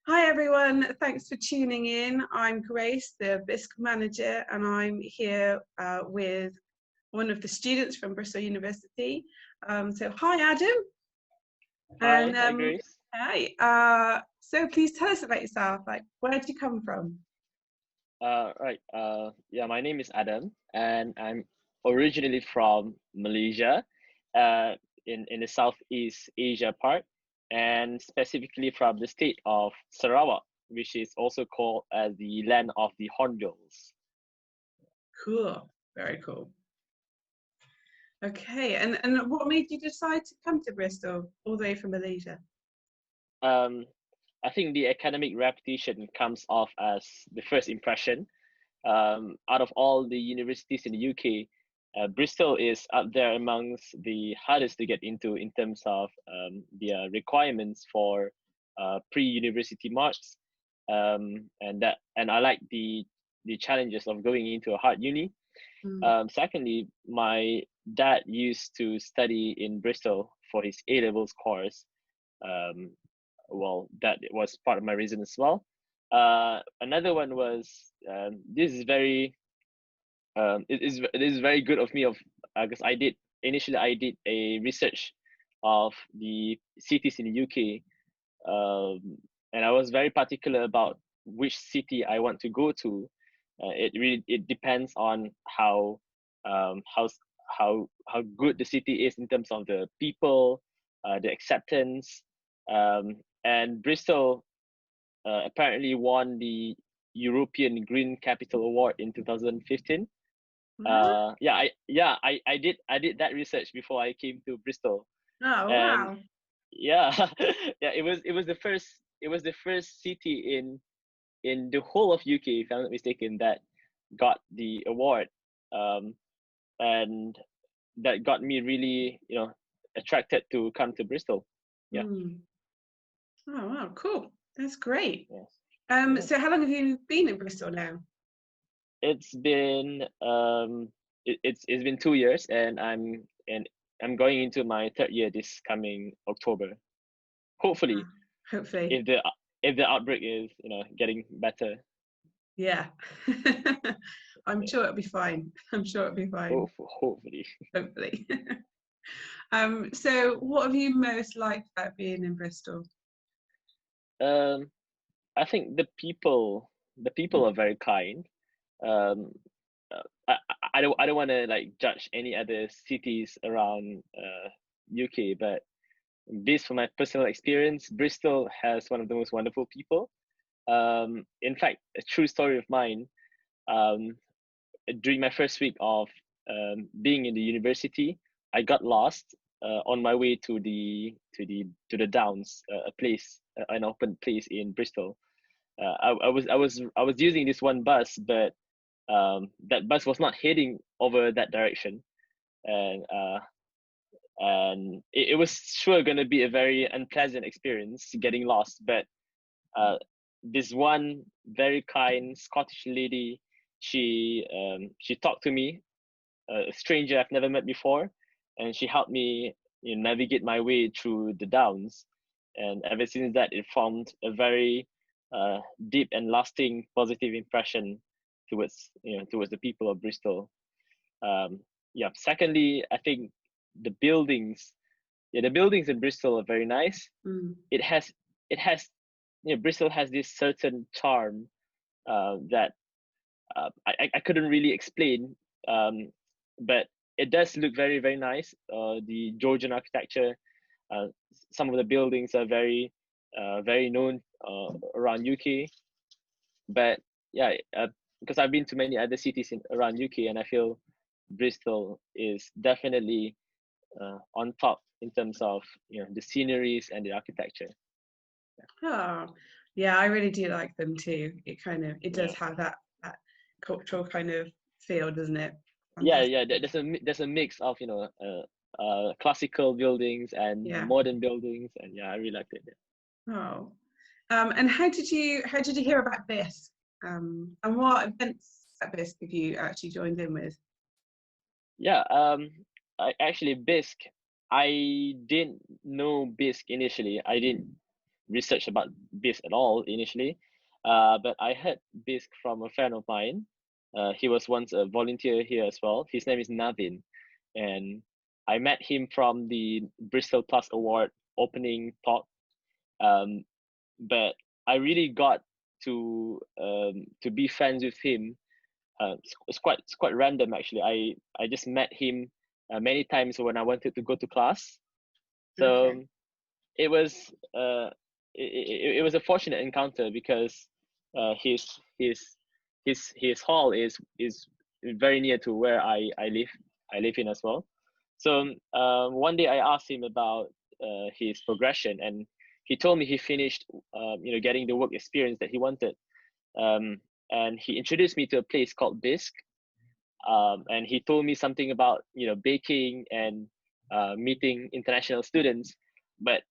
Hi everyone, thanks for tuning in. I'm Grace, the BISC manager, and I'm here with one of the students from Bristol University. So hi Adam, and Hi, Grace. hi. So please tell us about yourself. Like, where did you come from? Right. Yeah, my name is Adam, and I'm originally from Malaysia, uh, in the Southeast Asia part, and specifically from the state of Sarawak, which is also called as the land of the Hornbills. Cool, very cool. Okay, and what made you decide to come to Bristol all the way from Malaysia? Um, I think the academic reputation comes off as the first impression. Out of all the universities in the UK, Bristol is up there amongst the hardest to get into in terms of their requirements for pre-university marks, and I like the challenges of going into a hard uni. Mm. Secondly, my dad used to study in Bristol for his A levels course. Um, well, that was part of my reason as well. Another one was this is very it is very good of me of because I did a research of the cities in the UK, and I was very particular about which city I want to go to. It depends on um, how how good the city is in terms of the people, the acceptance, and Bristol apparently won the European Green Capital Award in 2015. Ah, I did that research before I came to Bristol, oh and wow. yeah, yeah, it was the first city in the whole of UK, if I'm not mistaken, that got the award, um, and that got me really, attracted to come to Bristol. Yeah, Mm. Oh wow, cool. That's great. yes, yeah. So how long have you been in Bristol now? It's been it's been 2 years, and I'm going into my third year this coming October. Hopefully, Hopefully. if the outbreak is getting better. Yeah. I'm Yeah, sure it'll be fine. I'm sure it'll be fine. hopefully. Hopefully. So what have you most liked about being in Bristol? Um, I think the people are very kind. Um, I don't want to like judge any other cities around UK, but based on my personal experience, Bristol has one of the most wonderful people. In fact, a true story of mine. Um, During my first week of being in the university, I got lost on my way to the Downs, a place, an open place in Bristol. I was using this one bus, but that bus was not heading over that direction, and it was sure gonna be a very unpleasant experience getting lost. But uh, this one very kind Scottish lady, she talked to me, a stranger I've never met before, and she helped me navigate my way through the Downs. And ever since that, it formed a very uh, deep and lasting positive impression towards towards the people of Bristol. Um, yeah. Secondly, I think the buildings, the buildings in Bristol are very nice. Mm. It has it has Bristol has this certain charm that I couldn't really explain, um, but it does look very very nice. The Georgian architecture, uh, some of the buildings are very known around UK. But yeah, because I've been to many other cities around UK, and I feel Bristol is definitely on top in terms of the sceneries and the architecture. Oh, yeah, I really do like them too. It does Yeah. have that cultural kind of feel, doesn't it? Yeah, Fantastic. yeah. There's a mix of classical buildings and Yeah. modern buildings, and yeah, I really liked it. Oh. And how did you hear about BISC? And what events at BISC have you actually joined in with? Yeah. Actually, BISC. I didn't know BISC initially. I didn't. research about BISC at all initially, but I heard BISC from a friend of mine. He was once a volunteer here as well. His name is Navin, and I met him from the Bristol Plus Award opening talk. Um, but I really got to be friends with him. It's quite random actually. I just met him many times when I wanted to go to class. So Okay. it was it was a fortunate encounter because his hall is very near to where I live in as well. So one day I asked him about his progression, and he told me he finished getting the work experience that he wanted. um, and he introduced me to a place called BISC. And he told me something about baking and meeting international students. But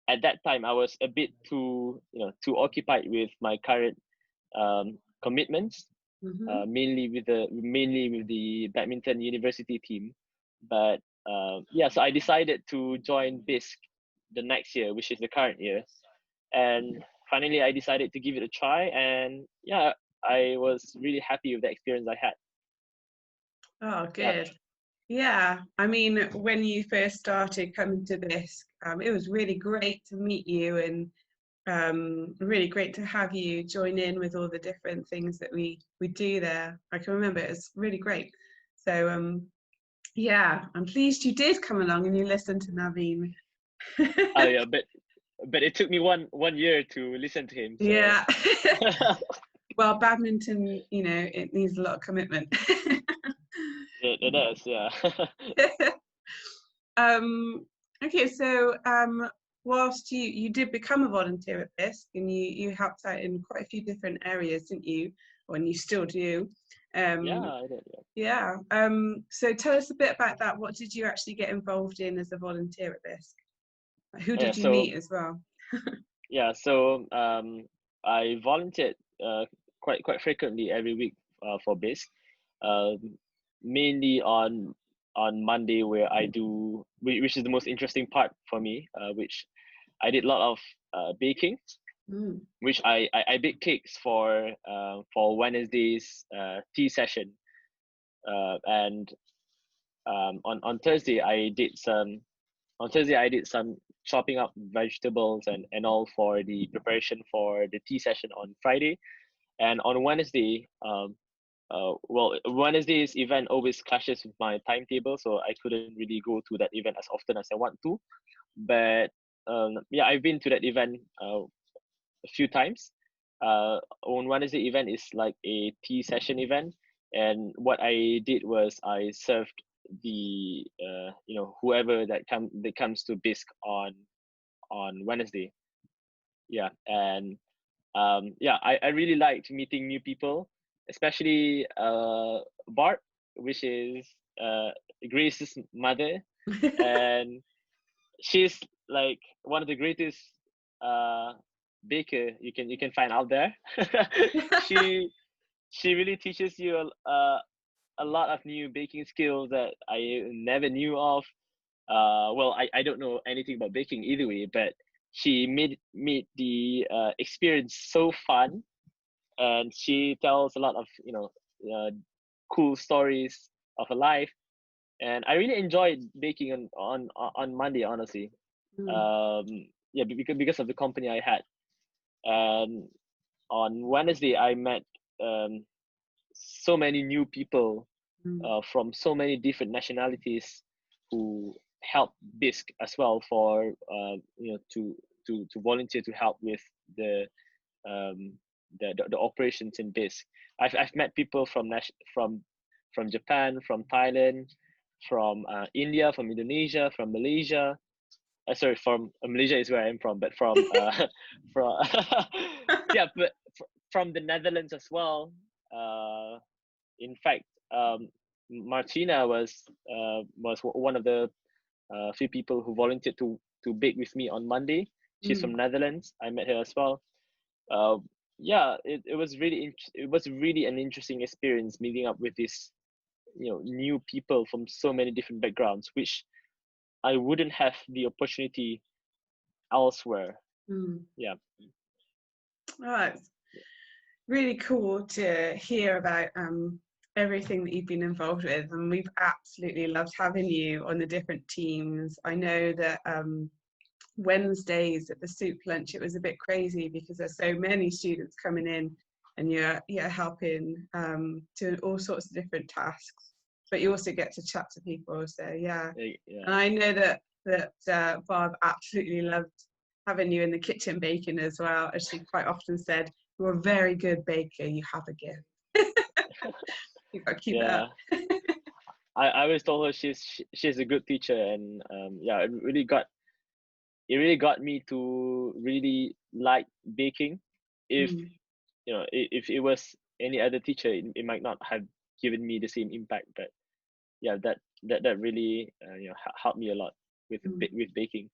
at that time I was a bit too occupied with my current commitments, Mm-hmm. mainly with the badminton university team. But yeah, so I decided to join BISC the next year, which is the current year, and finally I decided to give it a try, and yeah, I was really happy with the experience I had. Oh, Yeah, good. Yeah, I mean, when you first started coming to this, it was really great to meet you, and really great to have you join in with all the different things that we do there. I can remember it was really great. So yeah, I'm pleased you did come along and you listened to Naveen. yeah, but it took me one year to listen to him. So Yeah. Well, badminton, it needs a lot of commitment. it is, yeah. um, okay, so whilst you did become a volunteer at BISC and you helped out in quite a few different areas, didn't you? And you still do. Yeah, Um, I did, yeah. yeah. So tell us a bit about that. What did you actually get involved in as a volunteer at BISC? Who Yeah, did you so meet as well? I volunteered quite frequently every week for BISC, um, mainly on Monday, where which is the most interesting part for me, which I did a lot of baking, Mm. which I bake cakes for Wednesday's tea session, and on Thursday I did some chopping up vegetables and all for the preparation for the tea session on Friday. And on Wednesday, Wednesday's event always clashes with my timetable, so I couldn't really go to that event as often as I want to. But yeah, I've been to that event a few times. On Wednesday event is like a tea session event, and what I did was I served the whoever that comes to BISC on Wednesday. Yeah, and yeah, I really liked meeting new people, especially Bart, which is Grace's mother, and she's like one of the greatest uh baker you can find out there. she she really teaches you a lot of new baking skills that I never knew of. Well, I don't know anything about baking either way, but she made the experience so fun, and she tells a lot of cool stories of her life, and I really enjoyed baking on Monday, honestly. Mm. um yeah, because of the company I had. And on Wednesday I met um so many new people Mm. from so many different nationalities who help BISC as well for to volunteer to help with the um the operations in BISC. I've met people from Japan, from Thailand, from India, from Indonesia, from Malaysia. Sorry, from Malaysia is where I'm from, but from from yeah, but from the Netherlands as well. In fact, Martina was one of the few people who volunteered to bake with me on Monday. She's Mm. from Netherlands. I met her as well. Uh, yeah, it was it was really an interesting experience meeting up with these new people from so many different backgrounds, which I wouldn't have the opportunity elsewhere. Yeah. Oh, it's really cool to hear about everything that you've been involved with, and we've absolutely loved having you on the different teams. I know that Wednesdays at the soup lunch, it was a bit crazy because there's so many students coming in, and you're helping to all sorts of different tasks, but you also get to chat to people. So yeah, Yeah. and I know that Barb absolutely loved having you in the kitchen baking as well, as she quite often said, "You're a very good baker. You have a gift." You've got to keep it Yeah. up. I always told her she's a good teacher, and yeah, it really got me to really like baking. If Mm. if it was any other teacher, it might not have given me the same impact. But yeah, that really helped me a lot with Mm. with baking.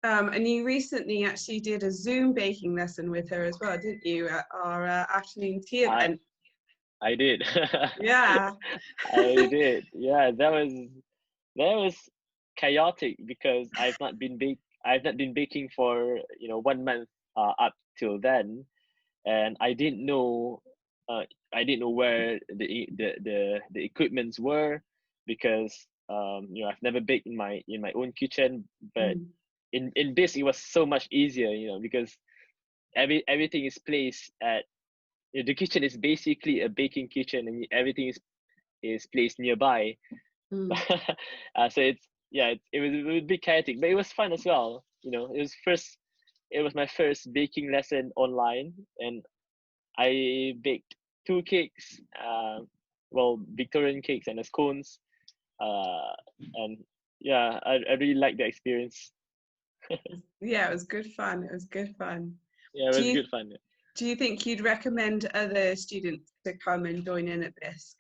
And you recently actually did a Zoom baking lesson with her as well, didn't you, at our afternoon tea I event? I did. Yeah. I did. Yeah, that was chaotic because I've not been baking for 1 month up till then, and uh, I didn't know where the equipments were, because I've never baked in my own kitchen. But Mm. in this, it was so much easier, because everything is placed at the kitchen is basically a baking kitchen, and everything is placed nearby. Mm. So it was a bit chaotic, but it was fun as well. It was my first baking lesson online, and I baked two cakes, Victorian cakes and a scones, uh, and yeah, I really liked the experience. Yeah, it was good fun. It was good fun. Yeah, it Do was you good fun. do you think you'd recommend other students to come and join in at BISC?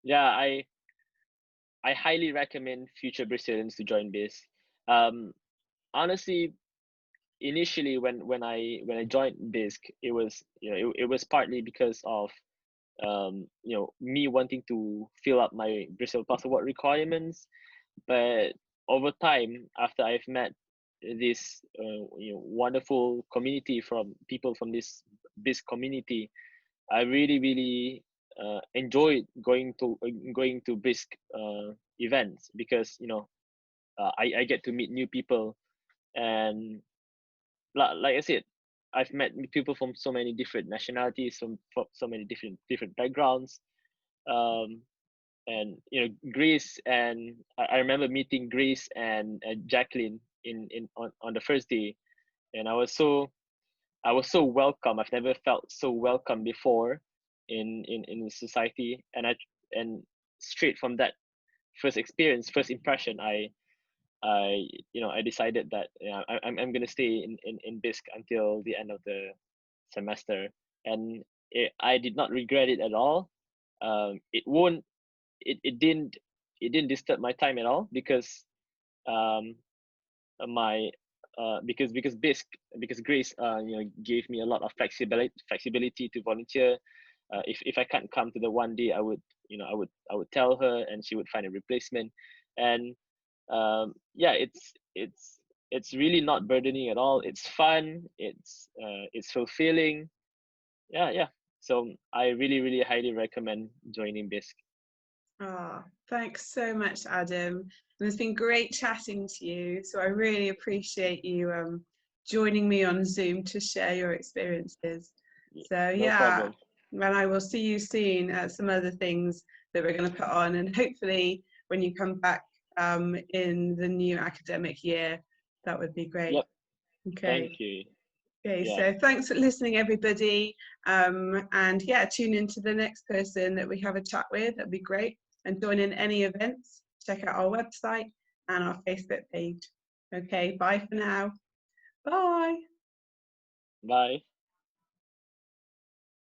Yeah, I highly recommend future Brazilians to join this. Um, Honestly, initially when I joined BISC, it was it was partly because of me wanting to fill up my Brazil passport requirements. But over time, after I've met this wonderful community from people from this community, I really enjoyed going to BISC events, because I get to meet new people. And like I said, I've met people from so many different nationalities, from so many different backgrounds. Um, and Grace, and I remember meeting Grace and Jacqueline in on the first day, and I was so welcome. I've never felt so welcome before in the society. And straight from that first impression, I decided that I'm gonna stay in BISC until the end of the semester. And I did not regret it at all. It won't it didn't disturb my time at all, because um my because BISC, because Grace gave me a lot of flexibility to volunteer. If I can't come to the one day, I would tell her, and she would find a replacement. And yeah, it's really not burdening at all. It's fun. It's fulfilling. Yeah. So I really highly recommend joining BISC. Oh, thanks so much, Adam. And it's been great chatting to you. So I really appreciate you joining me on Zoom to share your experiences. So No yeah, problem. and I will see you soon at some other things that we're going to put on, and hopefully when you come back in the new academic year, that would be great. Yep. Thank Okay. you. Okay, Yeah. so thanks for listening, everybody. And yeah, tune in to the next person that we have a chat with. That'd be great. And join in any events. Check out our website and our Facebook page. Okay, bye for now. Bye. Bye.